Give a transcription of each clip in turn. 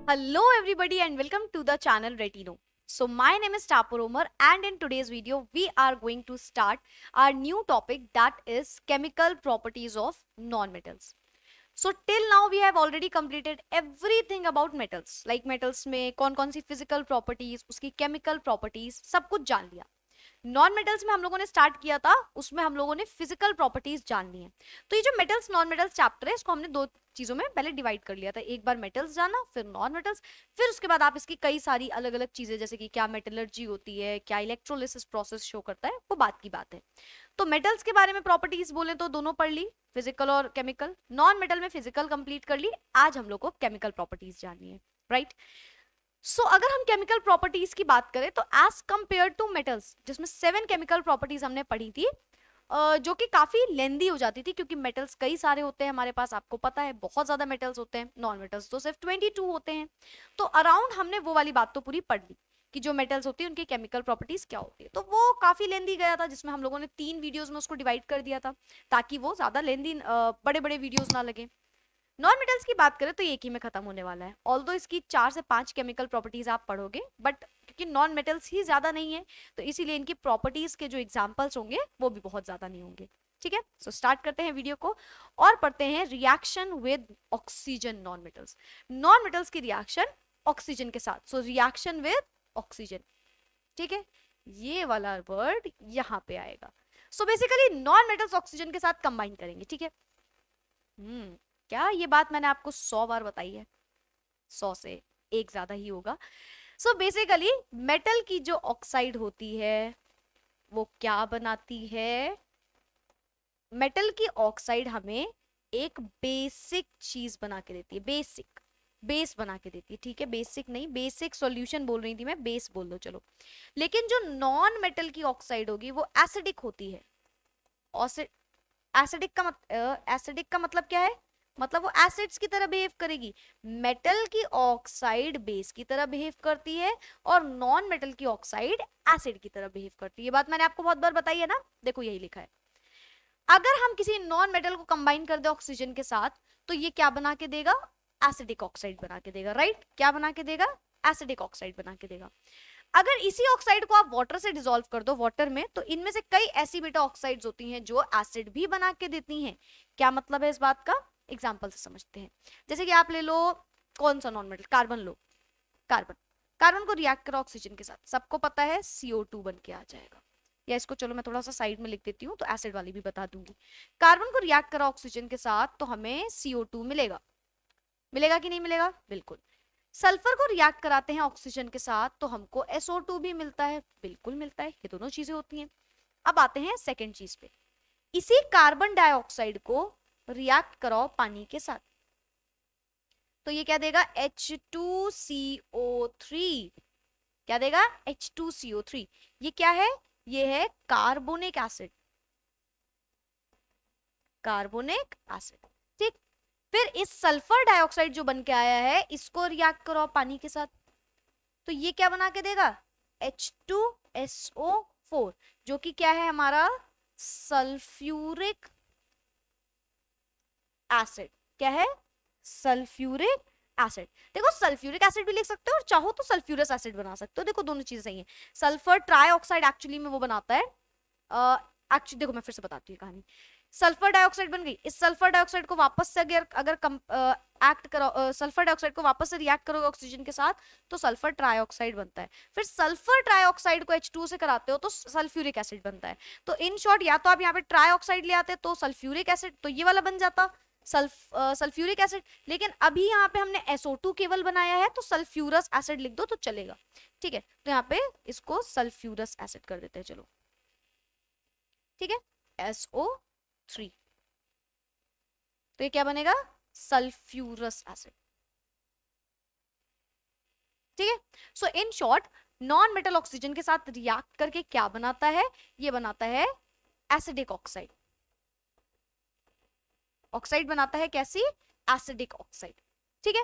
Hello everybody and welcome to the channel Retino. So my name is Tapur Omar and in today's video we are going to start our new topic that is chemical properties of non-metals. So till now we have already completed everything about metals like metals में कौन कौन सी physical properties उसकी chemical properties सब कुछ जान लिया. Non metals में हम लोगों ने स्टार्ट किया था उसमें हम लोगों ने फिजिकल प्रॉपर्टीज जाननी है. तो ये जो मेटल्स नॉन मेटल्स चैप्टर है इसको हमने दो चीजों में पहले डिवाइड कर लिया था. एक बार मेटल्स जाना फिर नॉन मेटल्स फिर उसके बाद आप इसकी कई सारी अलग अलग चीजें जैसे कि क्या मेटलर्जी होती है क्या इलेक्ट्रोलिसिस प्रोसेस शो करता है वो बात की बात है. तो मेटल्स के बारे में प्रॉपर्टीज बोले तो दोनों पढ़ ली फिजिकल और केमिकल. नॉन मेटल में फिजिकल कंप्लीट कर ली. आज हम लोग को केमिकल प्रॉपर्टीज जाननी है राइट. सो अगर हम केमिकल प्रॉपर्टीज की बात करें तो एज कंपेयर टू मेटल्स जिसमें 7 केमिकल प्रॉपर्टीज हमने पढ़ी थी जो कि काफी लेंदी हो जाती थी क्योंकि मेटल्स कई सारे होते हैं हमारे पास. आपको पता है बहुत ज्यादा मेटल्स होते हैं. नॉन मेटल्स तो सिर्फ 22 होते हैं. तो अराउंड हमने वो वाली बात तो पूरी पढ़ ली कि जो मेटल्स होती है उनकी केमिकल प्रॉपर्टीज क्या होती है. तो वो काफी लेंदी गया था जिसमें हम लोगों ने 3 वीडियोस में उसको डिवाइड कर दिया था ताकि वो ज्यादा लेंदी बड़े बड़े वीडियोस ना लगे. नॉन मेटल्स की बात करें तो एक ही में खत्म होने वाला है. ऑल्दो इसकी 4 से 5 केमिकल प्रॉपर्टीज आप पढ़ोगे बट क्योंकि नॉन मेटल्स ही ज्यादा नहीं है तो इसीलिए इनकी प्रॉपर्टीज के जो एग्जांपल्स होंगे वो भी बहुत ज्यादा नहीं होंगे. ठीक है. सो स्टार्ट करते हैं वीडियो को और पढ़ते हैं reaction with oxygen. Non metals की रिएक्शन ऑक्सीजन के साथ. So reaction with oxygen. ठीक है. ये वाला वर्ड यहाँ पे आएगा. सो बेसिकली नॉन मेटल्स ऑक्सीजन के साथ कंबाइन करेंगे. ठीक है. क्या ये बात मैंने आपको 100 बार बताई है. 100 से एक ज्यादा ही होगा. सो बेसिकली मेटल की जो ऑक्साइड होती है वो क्या बनाती है. मेटल की ऑक्साइड हमें एक बेसिक चीज बना के देती है. बेस बना के देती है. ठीक है. बेसिक नहीं बेसिक सॉल्यूशन बोल रही थी मैं. बेस बोल दो चलो. लेकिन जो नॉन मेटल की ऑक्साइड होगी वो एसिडिक होती है. एसिडिक का मतलब क्या है. मतलब वो एसिड्स की तरह बिहेव करेगी. मेटल की ऑक्साइड बेस की तरह बिहेव करती है और नॉन मेटल की ऑक्साइड एसिड की तरह बिहेव करती है. ये बात मैंने आपको बहुत बार बताई है ना. देखो यही लिखा है. अगर हम किसी नॉन मेटल को कंबाइन कर दे ऑक्सीजन के साथ तो ये क्या बना के देगा. एसिडिक ऑक्साइड बना के देगा. राइट. क्या बना के देगा. एसिडिक ऑक्साइड बना के देगा. अगर इसी ऑक्साइड को आप वाटर से डिसॉल्व कर दो वाटर में तो इनमें से कई ऐसी बीटा ऑक्साइड्स होती हैं जो एसिड भी बना के देती हैं. क्या मतलब है इस बात का. एग्जाम्पल से समझते हैं. जैसे कि आप ले लो कौन सा नॉन मेटल. कार्बन लो. कार्बन को रिएक्ट करो ऑक्सीजन के साथ. सबको पता है CO2 बन के आ जाएगा. या इसको चलो मैं थोड़ा सा साइड में लिख देती हूँ तो एसिड वाली भी बता दूंगी. कार्बन को रिएक्ट करो ऑक्सीजन के साथ तो हमें CO2 मिलेगा. मिलेगा कि नहीं मिलेगा. बिल्कुल. सल्फर को रिएक्ट कराते हैं ऑक्सीजन के साथ तो हमको SO2 भी मिलता है. बिल्कुल मिलता है. ये दोनों चीजें होती हैं. अब आते हैं सेकेंड चीज पे. इसी कार्बन डाइऑक्साइड को रिएक्ट कराओ पानी के साथ तो ये क्या देगा. H2CO3. क्या देगा. H2CO3. ये क्या है. ये है कार्बोनिक एसिड. ठीक. फिर इस सल्फर डाइऑक्साइड जो बन के आया है इसको रिएक्ट करो पानी के साथ तो ये क्या बना के देगा. H2SO4 जो कि क्या है हमारा सल्फ्यूरिक एसिड. क्या है. Sulphuric acid. देखो सल्फ्यूरिक एसिड भी लिख सकते हो और चाहो तो सल्फ्यूरस एसिड बना सकते हो. देखो दोनों चीजें सही हैं. सल्फर ट्राइऑक्साइड एक्चुअली में वो बनाता है. एक्चुअली देखो मैं फिर से बताती हूँ कहानी. सल्फर डाइऑक्साइड बन गई. इस सल्फर डाइऑक्साइड को वापस से अगर एक्ट करो सल्फर डाइऑक्साइड को वापस से रिएक्ट करोगे ऑक्सीजन के साथ तो सल्फर ट्राइऑक्साइड बनता है. फिर सल्फर ट्राइऑक्साइड को H2 से कराते हो तो सल्फ्यूरिक एसिड बनता है. तो इन शॉर्ट या तो आप यहाँ पे ट्राइऑक्साइड ले आते तो सल्फ्यूरिक एसिड तो ये वाला बन जाता सल्फ्यूरिक एसिड. लेकिन अभी यहाँ पे हमने SO2 केवल बनाया है तो सल्फ्यूरस एसिड लिख दो तो चलेगा. ठीक है. तो यहाँ पे इसको सल्फ्यूरस एसिड कर देते हैं. चलो ठीक है. SO3 तो ये क्या बनेगा. Sulphurous acid. ठीक है. So in short non metal oxygen के साथ रिएक्ट करके क्या बनाता है. ये बनाता है एसिडिक ऑक्साइड. ऑक्साइड बनाता है कैसी. Acidic oxide. ठीक है.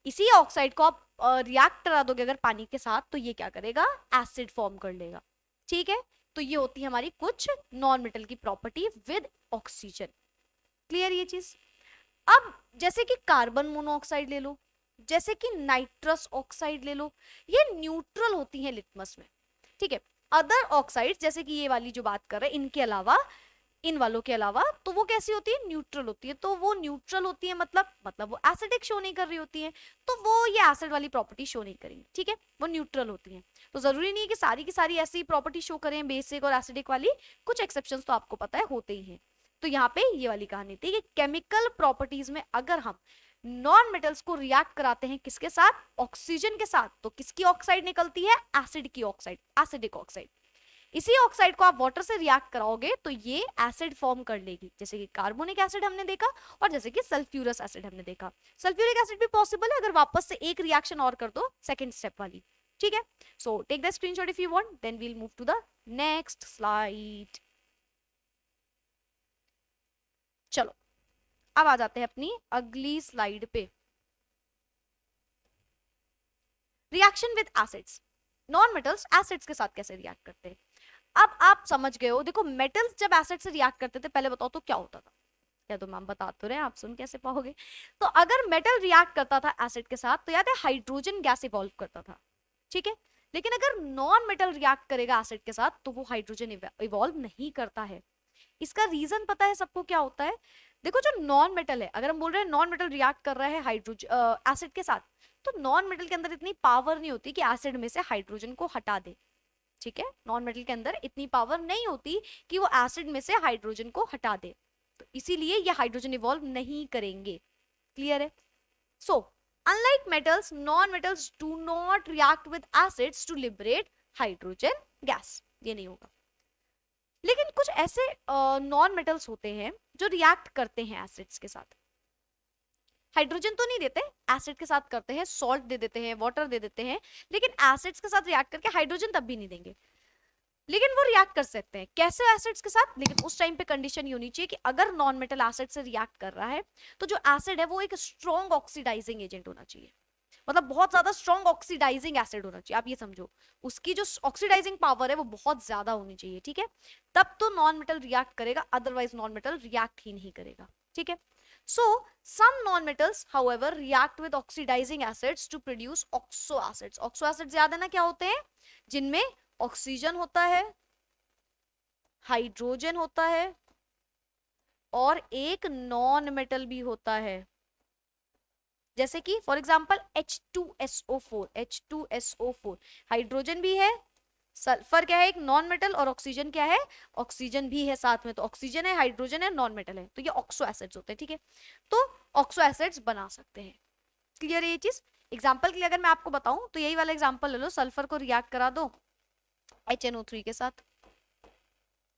इसी ऑक्साइड को आप रिएक्ट करा दोगे अगर पानी के साथ तो ये क्या करेगा. एसिड फॉर्म कर लेगा. ठीक है. तो ये होती है हमारी कुछ नॉन मेटल की प्रॉपर्टी विद ऑक्सीजन. क्लियर ये चीज. अब जैसे कि कार्बन मोनोऑक्साइड ले लो. जैसे कि नाइट्रस ऑक्साइड ले लो, ये न्यूट्रल होती है लिटमस में, ठीक है। अदर ऑक्साइड जैसे कि ये वाली जो बात कर रहे हैं, इनके अलावा, इन वालों के अलावा, तो वो कैसी होती है, न्यूट्रल होती है। तो वो न्यूट्रल होती है मतलब वो एसिडिक शो नहीं कर रही होती है, तो वो ये एसिड वाली प्रॉपर्टी शो नहीं करेंगी, ठीक है, वो न्यूट्रल होती है। तो जरूरी नहीं है कि सारी की सारी ऐसी प्रॉपर्टी शो करें बेसिक और एसिडिक वाली, कुछ एक्सेप्शंस तो आपको पता है होते ही हैं। तो यहाँ पे ये वाली कहानी थी कि केमिकल प्रॉपर्टीज में अगर हम नॉन मेटल्स को रिएक्ट कराते हैं किसके साथ, ऑक्सीजन के साथ, तो किसकी ऑक्साइड निकलती है, एसिड की ऑक्साइड, एसिडिक ऑक्साइड। इसी ऑक्साइड को आप वाटर से रिएक्ट कराओगे तो ये एसिड फॉर्म कर लेगी, जैसे कि कार्बोनिक एसिड हमने देखा और जैसे कि सल्फ्यूरस एसिड हमने देखा। सल्फ्यूरिक एसिड भी पॉसिबल है अगर वापस से एक रिएक्शन और कर दो सेकंड स्टेप वाली, ठीक है। So take the screenshot if you want, then we'll move to the next slide. चलो अब आ जाते हैं अपनी अगली स्लाइड पे। Reaction with acids, non metals acids के साथ कैसे रिएक्ट करते हैं। अब आप समझ गए हो, देखो मेटल्स जब एसिड से रिएक्ट करते थे, पहले बताओ तो क्या होता था, या तो मैम बता तो रहे, आप सुन कैसे पाओगे। तो अगर मेटल रिएक्ट करता था एसिड के साथ तो याद है हाइड्रोजन गैस इवॉल्व करता था, ठीक है। लेकिन अगर नॉन मेटल रिएक्ट करेगा एसिड के साथ तो वो हाइड्रोजन इवॉल्व नहीं करता है। इसका रीजन पता है सबको क्या होता है। देखो जो नॉन मेटल है, अगर हम बोल रहे हैं नॉन मेटल रिएक्ट कर रहा है हाइड्रोजन एसिड के साथ, तो नॉन मेटल के अंदर इतनी पावर नहीं होती कि एसिड में से हाइड्रोजन को हटा दे, ठीक है। नॉन मेटल के अंदर इतनी पावर नहीं होती कि वो एसिड में से हाइड्रोजन को हटा दे, तो इसीलिए ये हाइड्रोजन इवॉल्व नहीं करेंगे। क्लियर है। So unlike metals, non metals do not react with acids to liberate hydrogen gas, ये नहीं होगा। लेकिन कुछ ऐसे नॉन मेटल्स होते हैं जो रिएक्ट करते हैं एसिड्स के साथ। हाइड्रोजन तो नहीं देते, एसिड के साथ करते हैं, सॉल्ट दे देते हैं, वाटर दे देते हैं, लेकिन एसिड्स के साथ रिएक्ट करके हाइड्रोजन तब भी नहीं देंगे। लेकिन वो रिएक्ट कर सकते हैं, कैसे, एसिड्स के साथ। लेकिन उस टाइम पे कंडीशन ये होनी चाहिए कि अगर नॉन मेटल एसिड से रिएक्ट कर रहा है तो जो एसिड है वो एक स्ट्रॉन्ग ऑक्सीडाइजिंग एजेंट होना चाहिए, मतलब बहुत ज्यादा स्ट्रॉन्ग ऑक्सीडाइजिंग एसिड होना चाहिए। आप ये समझो, उसकी जो ऑक्सीडाइजिंग पावर है वो बहुत ज्यादा होनी चाहिए, ठीक है। तब तो नॉन मेटल रिएक्ट करेगा, अदरवाइज नॉन मेटल रिएक्ट ही नहीं करेगा, ठीक है। So, some non-metals, however, react with oxidizing acids to produce oxo acids. Oxo acids याद है ना क्या होते हैं, जिनमें ऑक्सीजन होता है, हाइड्रोजन होता है और एक नॉन मेटल भी होता है, जैसे कि for example H2SO4, H2SO4 hydrogen भी है, सल्फर क्या है, एक नॉन मेटल, और ऑक्सीजन क्या है, ऑक्सीजन भी है साथ में, तो ऑक्सीजन है, हाइड्रोजन है, नॉन मेटल है, तो ये ऑक्सो एसिड्स होते हैं, ठीक है। तो ऑक्सो एसिड्स बना सकते हैं। क्लियर है ये चीज। एग्जाम्पल के लिए अगर मैं आपको बताऊं तो यही वाला एग्जाम्पल ले लो, सल्फर को रिएक्ट करा दो HNO3 के साथ,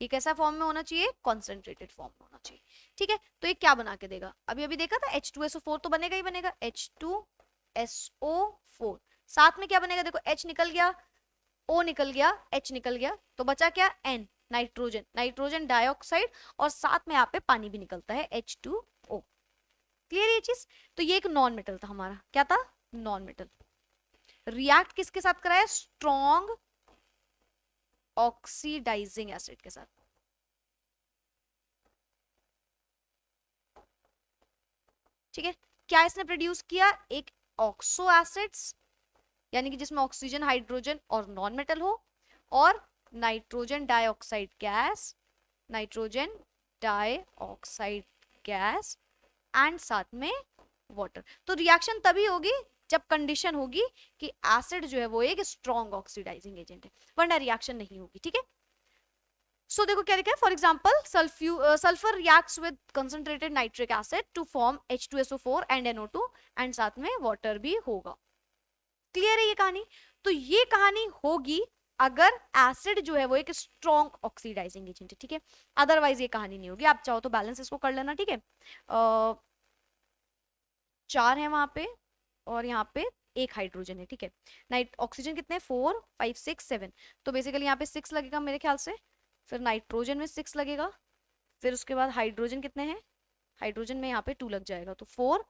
ये कैसा फॉर्म में होना चाहिए, कॉन्सेंट्रेटेड फॉर्म में होना चाहिए, ठीक है। तो ये क्या बना के देगा, अभी अभी देखा था H2SO4 तो बनेगा ही बनेगा, H2SO4 साथ में क्या बनेगा, देखो H निकल गया, O निकल गया, H निकल गया, तो बचा क्या, N, नाइट्रोजन, नाइट्रोजन डाइऑक्साइड, और साथ में यहाँ पे पानी भी निकलता है H2O। क्लियर ये चीज। तो ये एक नॉन मेटल था हमारा, क्या था, नॉन मेटल। रिएक्ट किसके साथ कराया, स्ट्रॉन्ग ऑक्सीडाइजिंग एसिड के साथ, ठीक है। क्या इसने प्रोड्यूस किया, एक ऑक्सो एसिड्स, यानी कि जिसमें ऑक्सीजन, हाइड्रोजन और नॉन मेटल हो, और nitrogen dioxide gas, nitrogen dioxide gas, and साथ में वाटर। तो रिएक्शन तभी होगी जब कंडीशन होगी कि एसिड जो है वो एक स्ट्रॉन्ग ऑक्सीडाइजिंग एजेंट है, वरना रिएक्शन नहीं होगी, ठीक है। सो देखो क्या लिखा है, for example sulphur reacts with concentrated nitric acid to form H2SO4 and NO2, and साथ में वाटर भी होगा। क्लियर है ये कहानी। तो ये कहानी होगी अगर एसिड जो है वो एक स्ट्रॉन्ग ऑक्सीडाइजिंग एजेंट है, ठीक है, अदरवाइज ये कहानी नहीं होगी। आप चाहो तो बैलेंस इसको कर लेना, ठीक है। 4 है वहां पे और यहाँ पे एक हाइड्रोजन है, ठीक है। नाइट ऑक्सीजन कितने, 4 5 6 7, तो बेसिकली यहाँ पे 6 लगेगा मेरे ख्याल से, फिर नाइट्रोजन में 6 लगेगा, फिर उसके बाद हाइड्रोजन कितने हैं, हाइड्रोजन में यहाँ पे 2 लग जाएगा, तो 4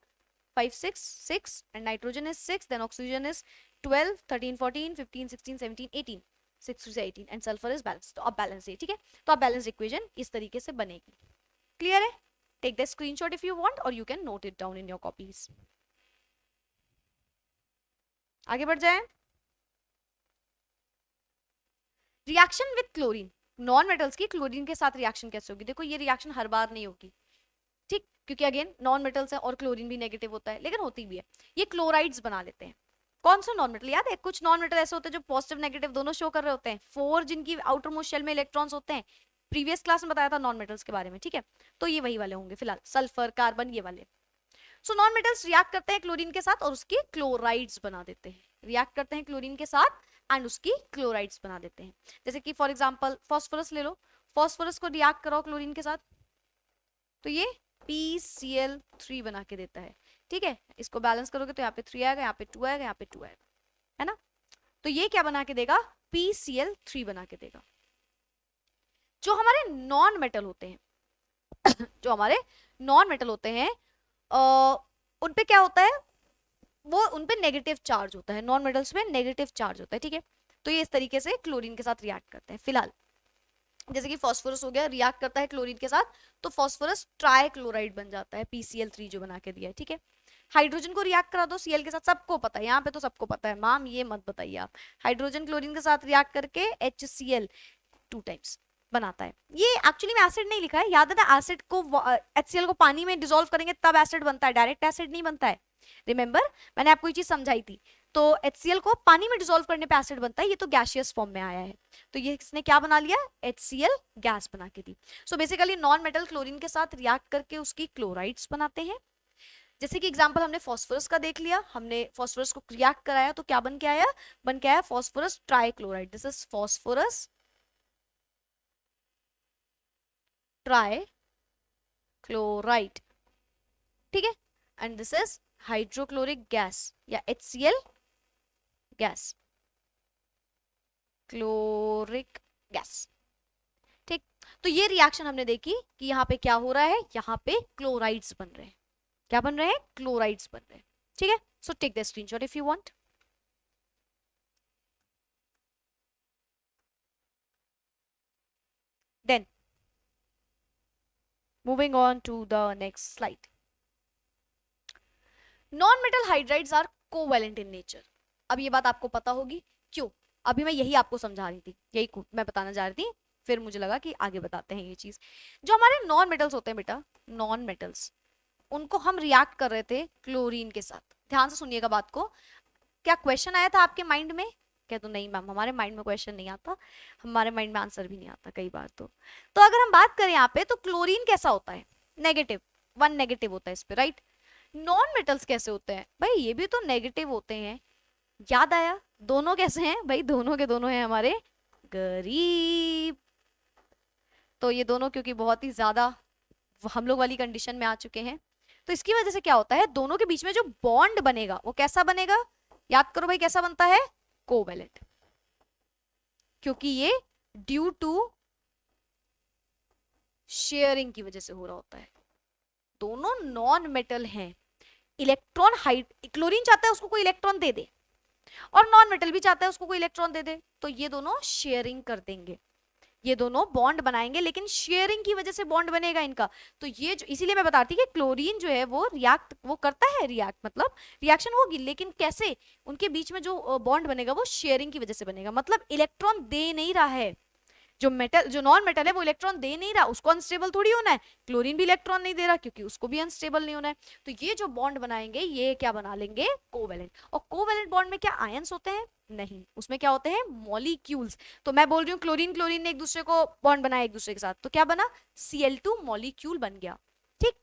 5 6 6, and nitrogen is 6, then oxygen is 12 13 14 15 16 17 18, 6 से 18, एंड सल्फर इज बैलेंस। तो अब बैलेंस है, ठीक है। तो अब बैलेंस इक्वेशन इस तरीके से बनेगी। क्लियर है। Take the screenshot if you want और you can note it down in your copies. आगे बढ़ जाए। Reaction with chlorine, non metals की क्लोरीन के साथ रिएक्शन कैसे होगी? देखो ये रिएक्शन हर बार नहीं होगी, ठीक, क्योंकि अगेन नॉन मेटल्स है और क्लोरीन भी नेगेटिव होता है, लेकिन होती भी है। ये क्लोराइड्स बना लेते हैं। कौन सा नॉन मेटल याद है? कुछ नॉन मेटल ऐसे होते हैं जो पॉजिटिव नेगेटिव दोनों शो कर रहे होते हैं, 4 जिनकी आउटर मोस्ट शेल में इलेक्ट्रॉन्स होते हैं। प्रीवियस क्लास में बताया था नॉन मेटल्स के बारे में, ठीक है। तो ये वही वाले होंगे फिलहाल, सल्फर, कार्बन, ये वाले। सो नॉन मेटल्स रिएक्ट करते हैं क्लोरीन के साथ और उसकी क्लोराइड्स बना देते हैं। रिएक्ट करते हैं क्लोरीन के साथ एंड उसकी क्लोराइड्स बना देते हैं। जैसे कि फॉर एग्जांपल फास्फोरस ले लो, फास्फोरस को रिएक्ट कराओ क्लोरीन के साथ तो ये PCl3 बना के देता है, ठीक है। इसको बैलेंस करोगे तो यहाँ पे 3 आएगा, यहाँ पे 2 आएगा, यहाँ पे 2 आएगा, है ना। तो ये क्या बना के देगा? PCl3 बना के देगा। जो हमारे नॉन मेटल होते हैं जो हमारे नॉन मेटल होते हैं उन पे क्या होता है? वो उन पे नेगेटिव चार्ज होता है, नॉन मेटल्स में नेगेटिव चार्ज होता है, ठीक है। तो ये इस तरीके से क्लोरीन के साथ रिएक्ट करते हैं। फिलहाल जैसे कि फास्फोरस हो गया, रिएक्ट करता है क्लोरीन के साथ तो फास्फोरस ट्राइक्लोराइड बन जाता है, PCl3 जो बना के दिया है, ठीक है। हाइड्रोजन को रिएक्ट करा दो Cl के साथ, सबको पता है, यहाँ पे तो सबको पता है, मैम ये मत बताइए आप। हाइड्रोजन क्लोरीन के साथ रिएक्ट करके HCl 2 टाइम्स बनाता है। ये एक्चुअली में एसिड नहीं लिखा है, याद है ना, एसिड को HCl को पानी में डिसॉल्व करेंगे तब एसिड बनता है, डायरेक्ट एसिड नहीं बनता है। रिमेंबर मैंने आपको ये चीज समझाई थी। तो HCl को पानी में डिसॉल्व करने पे एसिड बनता है, ये तो गैसियस फॉर्म में आया है। तो ये इसने क्या बना लिया? HCl गैस बना के दी। So basically non metal chlorine के साथ रिएक्ट करके उसकी क्लोराइड्स बनाते हैं। जैसे कि एग्जांपल हमने फास्फोरस का देख लिया, हमने फास्फोरस को रिएक्ट कराया तो क्या बन के आया? बन के आया phosphorus trichloride. This is phosphorus trichloride, ठीक है। And this is hydrochloric gas या HCl गैस, क्लोरिक गैस, ठीक। तो ये रिएक्शन हमने देखी कि यहाँ पे क्या हो रहा है, यहाँ पे क्लोराइड्स बन रहे हैं। क्या बन रहे हैं? क्लोराइड्स बन रहे हैं, ठीक है। So take the screenshot if you want. Then moving on to the next slide. Non metal hydrides are covalent in nature. अब ये बात आपको पता होगी, क्यों? अभी मैं यही आपको समझा रही थी, यही मैं बताना चाह रही थी, फिर मुझे लगा कि आगे बताते हैं ये चीज। जो हमारे नॉन मेटल्स होते हैं बेटा, नॉन मेटल्स, उनको हम रिएक्ट कर रहे थे क्लोरीन के साथ। ध्यान से सुनिएगा बात को। क्या क्वेश्चन आया था आपके माइंड में? क्या? तो नहीं मैम, हमारे माइंड में क्वेश्चन नहीं आता, हमारे माइंड में आंसर भी नहीं आता कई बार। तो अगर हम बात करें यहाँ पे, तो क्लोरीन कैसा होता है? नेगेटिव, 1 नेगेटिव होता है इस पे, राइट। नॉन मेटल्स कैसे होते हैं भाई? ये भी तो नेगेटिव होते हैं। याद आया? दोनों कैसे हैं भाई? दोनों के दोनों हैं हमारे गरीब। तो ये दोनों क्योंकि बहुत ही ज्यादा हम लोग वाली कंडीशन में आ चुके हैं, तो इसकी वजह से क्या होता है, दोनों के बीच में जो बॉन्ड बनेगा वो कैसा बनेगा? याद करो भाई, कैसा बनता है? कोवैलेंट। क्योंकि ये ड्यू टू शेयरिंग की वजह से हो रहा होता है। दोनों नॉन मेटल हैं, इलेक्ट्रॉन क्लोरीन चाहता है उसको कोई इलेक्ट्रॉन दे दे, और नॉन मेटल भी चाहता है उसको कोई इलेक्ट्रॉन दे दे, तो ये दोनों शेयरिंग कर देंगे, ये दोनों बॉन्ड बनाएंगे, लेकिन शेयरिंग की वजह से बॉन्ड बनेगा इनका। तो ये जो, इसीलिए मैं बताती कि क्लोरीन जो है वो रिएक्ट, वो करता है रिएक्ट, मतलब रिएक्शन होगी, लेकिन कैसे? उनके बीच में जो बॉन्ड बनेगा वो शेयरिंग की वजह से बनेगा, मतलब इलेक्ट्रॉन दे नहीं रहा है। जो मेटल, जो नॉन मेटल है वो इलेक्ट्रॉन दे नहीं रहा, उसको अनस्टेबल थोड़ी होना है। क्लोरीन भी इलेक्ट्रॉन नहीं दे रहा क्योंकि उसको भी अनस्टेबल नहीं होना है। तो ये जो बॉन्ड बनाएंगे ये क्या बना लेंगे? कोवैलेंट। और कोवैलेंट बॉन्ड में क्या आयंस होते हैं? नहीं, उसमें क्या होते हैं? मॉलिक्यूल्स। तो मैं बोल रही हूँ क्लोरीन क्लोरीन ने एक दूसरे को बॉन्ड बनाया एक दूसरे के साथ, तो क्या बना? Cl2 मॉलिक्यूल बन गया, ठीक।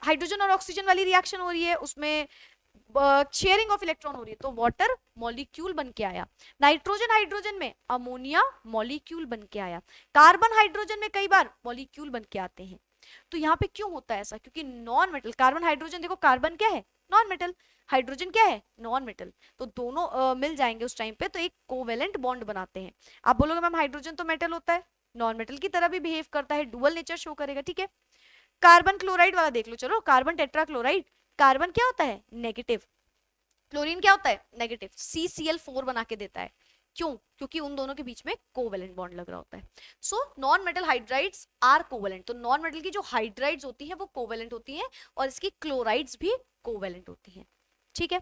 हाइड्रोजन और ऑक्सीजन वाली रिएक्शन हो रही है, उसमें शेयरिंग ऑफ इलेक्ट्रॉन हो रही है, तो वाटर मॉलिक्यूल बन के आया। नाइट्रोजन हाइड्रोजन में अमोनिया मॉलिक्यूल बन के आया। कार्बन हाइड्रोजन में कई बार मॉलिक्यूल बन के आते हैं। तो यहाँ पे क्यों होता है ऐसा? क्योंकि नॉन मेटल, कार्बन हाइड्रोजन, देखो कार्बन क्या है? Non metal. हाइड्रोजन क्या है? Non metal. तो दोनों मिल जाएंगे उस टाइम पे तो एक कोवेलेंट बॉन्ड बनाते हैं। आप बोलोगे मैम हाइड्रोजन तो मेटल होता है, नॉन मेटल की तरह भी बिहेव करता है, डुअल नेचर शो करेगा, ठीक है। कार्बन क्लोराइड वाला देख लो, चलो कार्बन टेट्राक्लोराइड, कार्बन क्या होता है? नेगेटिव, क्लोरीन क्या होता है? नेगेटिव, CCl4 बना के देता है। क्यों? क्योंकि उन दोनों के बीच में कोवेलेंट बॉन्ड लग रहा होता है। So non metal hydrides are covalent. तो नॉन मेटल की जो हाइड्राइड्स होती हैं वो कोवेलेंट होती हैं और इसकी क्लोराइड्स भी कोवेलेंट होती हैं, ठीक है।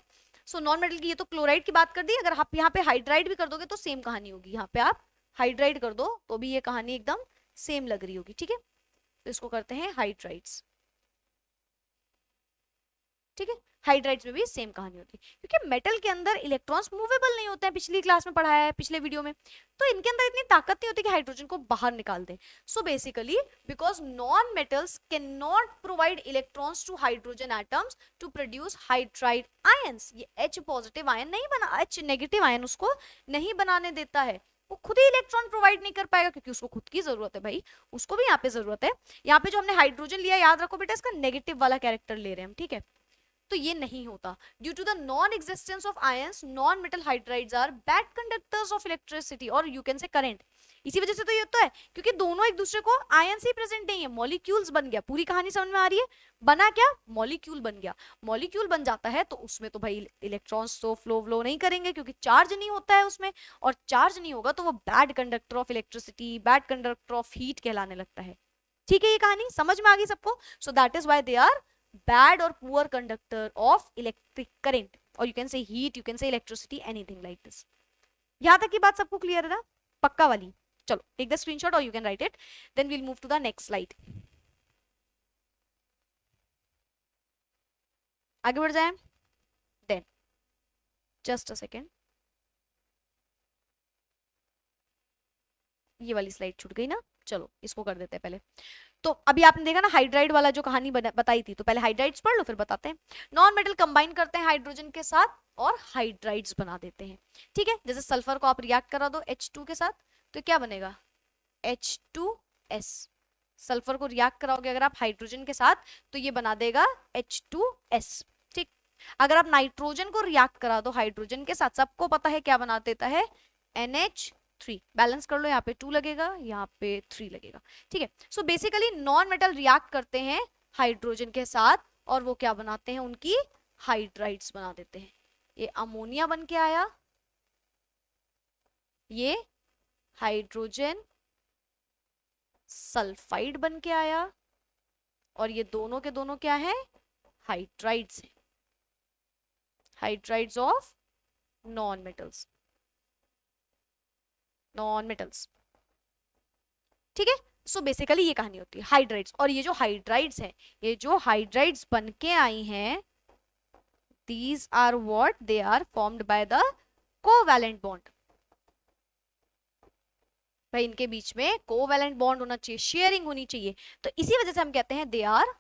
सो नॉन मेटल की ये तो क्लोराइड की बात कर दी, अगर आप यहाँ पे हाइड्राइड भी कर दोगे तो सेम कहानी होगी, यहाँ पे आप हाइड्राइड कर दो तो भी ये कहानी एकदम सेम लग रही होगी, ठीक है। तो इसको करते हैं हाइड्राइड्स, ठीक है। हाइड्राइड्स में भी सेम कहानी होती है, क्योंकि मेटल के अंदर इलेक्ट्रॉन्स मूवेबल नहीं होते हैं, पिछली क्लास में पढ़ाया है, पिछले वीडियो में, तो इनके अंदर इतनी ताकत नहीं होती कि हाइड्रोजन को बाहर निकाल दें। So basically because non metals can not provide electrons to hydrogen atoms to produce hydride ions, ये H पॉजिटिव आयन नहीं बना, H नेगेटिव आयन उसको नहीं बनाने देता है, वो खुद ही इलेक्ट्रॉन प्रोवाइड नहीं कर पाएगा, क्योंकि उसको खुद की जरूरत है भाई, उसको भी यहाँ पे जरूरत है। यहाँ पे जो हमने हाइड्रोजन लिया, याद रखो बेटा, इसका नेगेटिव वाला कैरेक्टर ले रहे हैं हम, ठीक है। तो ये नहीं होता, due to the non existence of ions non metal hydrides are bad conductors of electricity और यू कैन से करंट। इसी वजह से तो ये होता है, क्योंकि दोनों एक दूसरे को आयंस ही प्रेजेंट नहीं है, मॉलिक्यूल्स बन गया। पूरी कहानी समझ में आ रही है, बना क्या, मॉलिक्यूल बन गया। मॉलिक्यूल बन जाता है तो उसमें तो भाई इलेक्ट्रॉन्स तो फ्लो नहीं करेंगे, क्योंकि चार्ज नहीं होता है उसमें, और चार्ज नहीं होगा तो वो bad conductor of electricity, bad conductor of heat कहलाने लगता है, ठीक है। ये कहानी समझ में आ गई सबको। So that is why they are bad or poor conductor of electric current, or you can say heat, you can say electricity, anything like this। यहां तक की बात सबको क्लियर है ना, पक्का वाली। चलो टेक द स्क्रीनशॉट और you can write it, then we'll move to the next slide. आगे बढ़ जाए, देन जस्ट अ सेकेंड, ये वाली स्लाइड छूट गई ना, चलो इसको कर देते हैं पहले। तो अभी आपने देखा ना हाइड्राइड वाला जो कहानी बताई थी, तो पहले हाइड्राइड्स पढ़ लो फिर बताते हैं। नॉन मेटल कंबाइन करते हैं हाइड्रोजन के साथ और हाइड्राइड्स बना देते हैं, ठीक है। जैसे सल्फर को आप रिएक्ट करा दो H2 के साथ, तो क्या बनेगा, H2S। सल्फर को रिएक्ट कराओगे अगर आप हाइड्रोजन के साथ, तो ये बना देगा H2S, ठीक। अगर आप नाइट्रोजन को रिएक्ट करा दो हाइड्रोजन के साथ, सबको पता है क्या बना देता है, NH3। बैलेंस कर लो, यहाँ पे 2 लगेगा, यहाँ पे 3 लगेगा, ठीक है। सो बेसिकली नॉन मेटल रिएक्ट करते हैं हाइड्रोजन के साथ और वो क्या बनाते हैं, उनकी हाइड्राइड्स बना देते हैं। ये अमोनिया बन के आया, ये हाइड्रोजन सल्फाइड बन के आया, और ये दोनों के दोनों क्या है, हाइड्राइड्स हैं, hydrides of non metals, non metals, ठीक है। सो बेसिकली ये कहानी होती है हाइड्राइड्स। और ये जो हाइड्राइड्स हैं, ये जो हाइड्राइड्स बन के आई हैं, these are what they are formed by the covalent bond। भाई इनके बीच में कोवैलेंट बॉन्ड होना चाहिए, शेयरिंग होनी चाहिए, तो इसी वजह से हम कहते हैं they are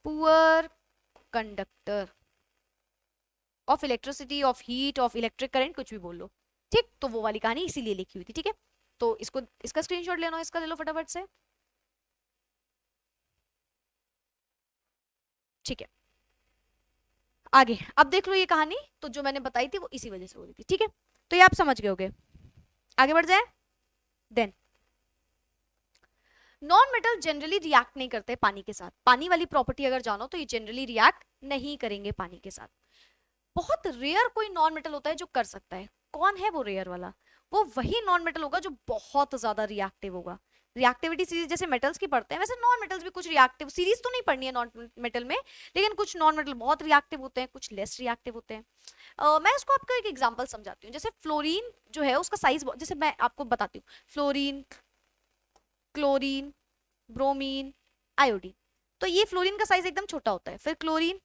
poor conductor of electricity, of heat, of electric current, कुछ भी बोल लो, ठीक। तो वो वाली कहानी इसीलिए लिखी हुई थी, ठीक है। तो इसको, इसका स्क्रीनशॉट लेना, इसका ले लो फटाफट से, ठीक है। आगे अब देख लो ये कहानी, तो जो मैंने बताई थी वो इसी वजह से हो रही थी, ठीक है। तो ये आप समझ गए होगे, आगे बढ़ जाए। Then non metal generally react नहीं करते पानी के साथ, पानी वाली प्रॉपर्टी अगर जानो तो ये जनरली रिएक्ट नहीं करेंगे पानी के साथ। बहुत रेयर कोई नॉन मेटल होता है जो कर सकता है। कौन है वो रेयर वाला, वो वही नॉन मेटल होगा जो बहुत ज्यादा रिएक्टिव होगा। रिएक्टिविटी सीरीज जैसे मेटल्स की पढ़ते हैं, वैसे नॉन मेटल्स भी कुछ रिएक्टिव सीरीज तो नहीं पढ़नी है नॉन मेटल में, लेकिन कुछ नॉन मेटल बहुत रिएक्टिव होते हैं, कुछ लेस रिएक्टिव होते हैं। मैं इसको आपको एक एग्जांपल समझाती हूँ। जैसे फ्लोरीन जो है उसका साइज, जैसे मैं आपको बताती हूँ, फ्लोरीन, क्लोरीन, ब्रोमीन, आयोडीन, तो ये फ्लोरीन का साइज एकदम छोटा होता है, फिर क्लोरीन,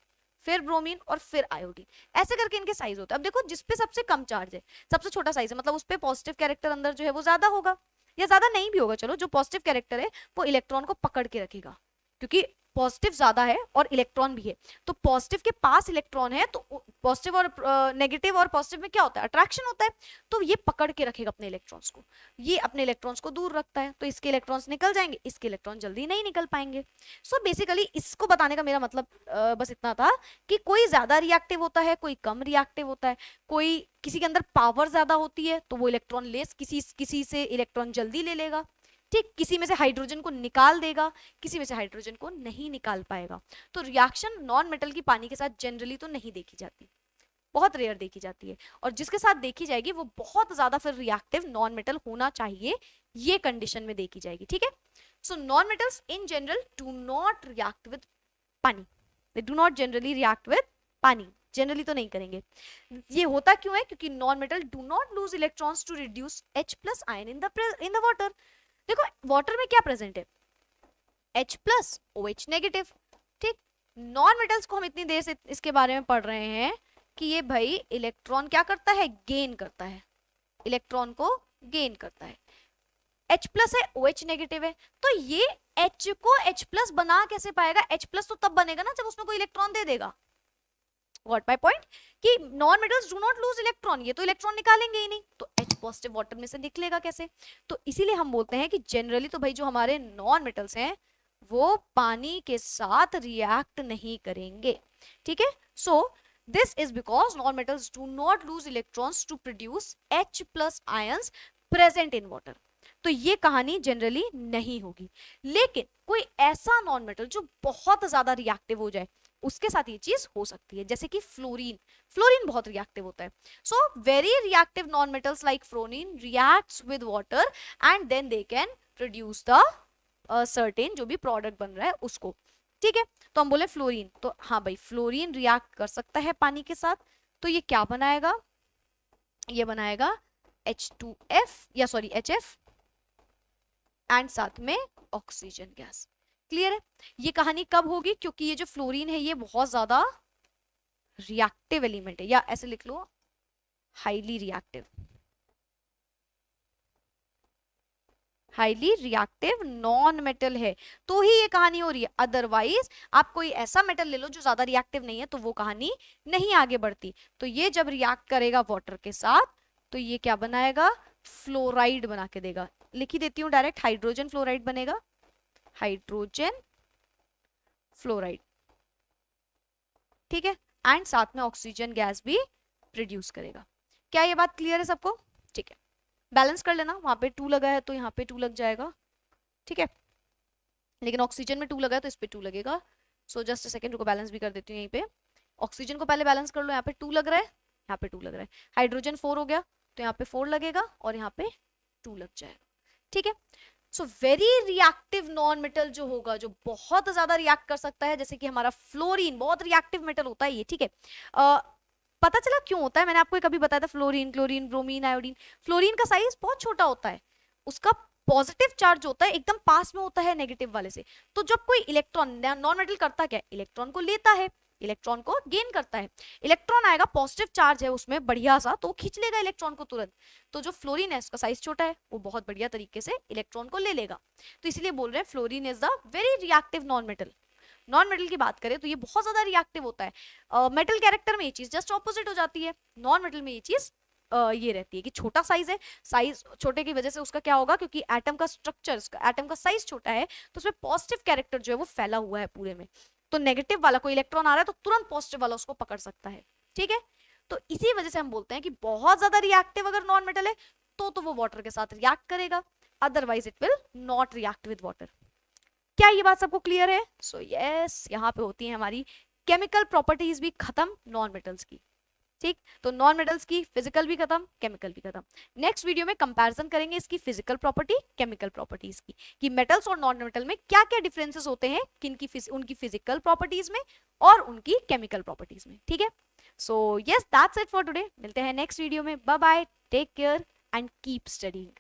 फिर ब्रोमीन और फिर आयोडीन, ऐसे करके इनके साइज होता है। अब देखो जिसपे सबसे कम चार्ज है, सबसे छोटा साइज है, मतलब उस पे पॉजिटिव कैरेक्टर अंदर जो है वो ज्यादा होगा, या ज्यादा नहीं भी होगा, चलो जो पॉजिटिव कैरेक्टर है वो इलेक्ट्रॉन को पकड़ के रखेगा, क्योंकि पॉजिटिव ज्यादा है और इलेक्ट्रॉन भी है, तो पॉजिटिव के पास इलेक्ट्रॉन है, तो पॉजिटिव और नेगेटिव और पॉजिटिव में क्या होता है, अट्रैक्शन होता है, तो ये पकड़ के रखेगा अपने इलेक्ट्रॉन्स को, ये अपने इलेक्ट्रॉन्स को दूर रखता है, तो इसके इलेक्ट्रॉन्स निकल जाएंगे, इसके इलेक्ट्रॉन जल्दी नहीं निकल पाएंगे। सो बेसिकली इसको बताने का मेरा मतलब बस इतना था कि कोई ज्यादा रिएक्टिव होता है, कोई कम रिएक्टिव होता है, कोई किसी के अंदर पावर ज्यादा होती है तो वो इलेक्ट्रॉन लेस, किसी से इलेक्ट्रॉन जल्दी ले लेगा, ठीक, किसी में से हाइड्रोजन को निकाल देगा, किसी में से हाइड्रोजन को नहीं निकाल पाएगा। तो रिएक्शन नॉन मेटल की पानी के साथ जनरली तो नहीं देखी जाती, बहुत रेयर देखी जाती है, और जिसके साथ देखी जाएगी वो बहुत ज्यादा फिर रिएक्टिव नॉन मेटल होना चाहिए, ये कंडीशन में देखी जाएगी, ठीक है। So non metals in general do not react with pani, they do not generally react with pani, generally तो नहीं करेंगे। ये होता क्यों है? क्योंकि non metal do not lose electrons to reduce H plus ion in the water. देखो वाटर में क्या प्रेजेंट है? H plus OH negative. ठीक, नॉन मेटल्स को हम इतनी देर से इसके बारे में पढ़ रहे हैं कि ये भाई इलेक्ट्रॉन क्या करता है? गेन करता है, इलेक्ट्रॉन को गेन करता है। H प्लस है, OH नेगेटिव है, तो ये H को H प्लस बना कैसे पाएगा? H प्लस तो तब बनेगा ना जब उसमें कोई इलेक्ट्रॉन दे देगा। व्हाट माय पॉइंट कि non metals do not loose electron, ये तो इलेक्ट्रॉन निकालेंगे ही नहीं, तो H पॉजिटिव वाटर में से निकलेगा कैसे? तो इसीलिए हम बोलते हैं कि जनरली तो भाई जो हमारे नॉन मेटल्स हैं वो पानी के साथ रिएक्ट नहीं करेंगे। ठीक है, so this is because non metals do not lose electrons to produce H plus ions present in water. तो ये कहानी जनरली नहीं होगी। लेकिन कोई ऐसा नॉन मेटल जो बहुत ज्यादा रिएक्टिव हो जाए उसके साथ ये चीज हो सकती है, जैसे कि फ्लोरीन। फ्लोरीन बहुत रिएक्टिव होता है। So very reactive non metals like fluorine reacts with water and then they can produce the certain जो भी प्रोडक्ट बन रहा है उसको। ठीक है, तो हम बोले फ्लोरीन, तो हाँ भाई फ्लोरीन रिएक्ट कर सकता है पानी के साथ, तो ये क्या बनाएगा? ये बनाएगा H2F या सॉरी HF एंड साथ में ऑक्सीजन गैस। क्लियर है? ये कहानी कब होगी? क्योंकि ये जो फ्लोरीन है ये बहुत ज्यादा रिएक्टिव एलिमेंट है, या ऐसे लिख लो highly reactive, highly reactive non metal है, तो ही ये कहानी हो रही है। अदरवाइज आप कोई ऐसा मेटल ले लो जो ज्यादा रिएक्टिव नहीं है तो वो कहानी नहीं आगे बढ़ती। तो ये जब रिएक्ट करेगा वाटर के साथ तो ये क्या बनाएगा? फ्लोराइड बना के देगा। लिख ही देती हूँ डायरेक्ट, हाइड्रोजन फ्लोराइड बनेगा, हाइड्रोजन फ्लोराइड। ठीक है, एंड साथ में ऑक्सीजन गैस भी प्रोड्यूस करेगा। क्या ये बात क्लियर है सबको? ठीक है, बैलेंस कर लेना, वहां पे 2 लगा है तो यहाँ पे 2 लग जाएगा। ठीक है, लेकिन ऑक्सीजन में 2 लगा है तो इस पे 2 लगेगा। सो जस्ट अ सेकंड, रुको बैलेंस भी कर देती हूँ यहीं पे। ऑक्सीजन को पहले बैलेंस कर लो, यहाँ पे 2 लग रहा है, यहाँ पे 2 लग रहा है। हाइड्रोजन 4 हो गया तो यहाँ पे 4 लगेगा और यहाँ पे 2 लग जाएगा। ठीक है, so very reactive non metal जो होगा, जो बहुत ज्यादा रिएक्ट कर सकता है, जैसे कि हमारा फ्लोरीन बहुत रिएक्टिव मेटल होता है ये। ठीक है, पता चला क्यों होता है? मैंने आपको कभी बताया था, fluorine, chlorine, bromine, iodine. Fluorine का साइज बहुत छोटा होता है, उसका पॉजिटिव चार्ज होता है एकदम पास में होता है नेगेटिव वाले से। तो जब कोई इलेक्ट्रॉन, नॉन मेटल करता क्या है? इलेक्ट्रॉन को लेता है, इलेक्ट्रॉन को गेन करता है। इलेक्ट्रॉन आएगा, पॉजिटिव चार्ज है उसमें बढ़िया सा, तो खींच लेगा इलेक्ट्रॉन को तुरंत। तो जो फ्लोरीन है उसका साइज छोटा है, वो बहुत बढ़िया तरीके से इलेक्ट्रॉन को ले लेगा। तो इसलिए बोल रहे हैं fluorine is the very reactive non metal. Non metal की बात करें तो ये बहुत ज्यादा रिएक्टिव होता है। मेटल कैरेक्टर में ये चीज जस्ट ऑपोजिट हो जाती है। नॉन मेटल में ये चीज ये रहती है कि छोटा साइज है, साइज छोटे की वजह से उसका क्या होगा, क्योंकि एटम का स्ट्रक्चर, एटम का साइज छोटा है तो उसमें पॉजिटिव कैरेक्टर जो है वो फैला हुआ है पूरे में। तो नेगेटिव वाला कोई इलेक्ट्रॉन आ रहा है तो तुरंत पॉजिटिव वाला उसको पकड़ सकता है। ठीक है, तो इसी वजह से हम बोलते हैं कि बहुत ज्यादा रिएक्टिव अगर नॉन मेटल है तो वो वाटर के साथ रिएक्ट करेगा, otherwise it will not react with water. क्या ये बात सबको क्लियर है? सो यस, यहाँ पे होती है हमारी केमिकल प्रॉपर्टीज भी खत्म नॉन मेटल्स की। ठीक, तो नॉन मेटल्स की फिजिकल भी खत्म, केमिकल भी खत्म। नेक्स्ट वीडियो में कंपैरिजन करेंगे इसकी फिजिकल प्रॉपर्टी, केमिकल प्रॉपर्टीज की, कि मेटल्स और नॉन मेटल में क्या क्या डिफरेंसेस होते हैं, किनकी उनकी फिजिकल प्रॉपर्टीज में और उनकी केमिकल प्रॉपर्टीज में। ठीक है, so yes that's it for today. मिलते हैं नेक्स्ट वीडियो में। Bye bye, take care and keep studying.